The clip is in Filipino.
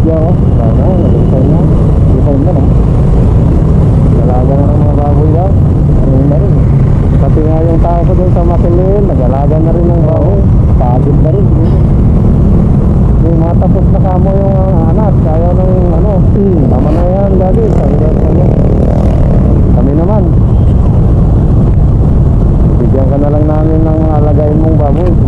video ko. Sana, nag-resign na. Resign na na. Nalaga na ng mga baboy daw. Ano na rin. Pati nga yung tao ko doon sa Matilin, nag-alaga na rin ng baboy. Pagod na rin. Yung mga tapos na kamo yung anak. Kaya ng ano. Tama na yan, daddy. Sabi daw sa ano. Kami naman. Bigyan ka na lang namin ng alagayin mong baboy.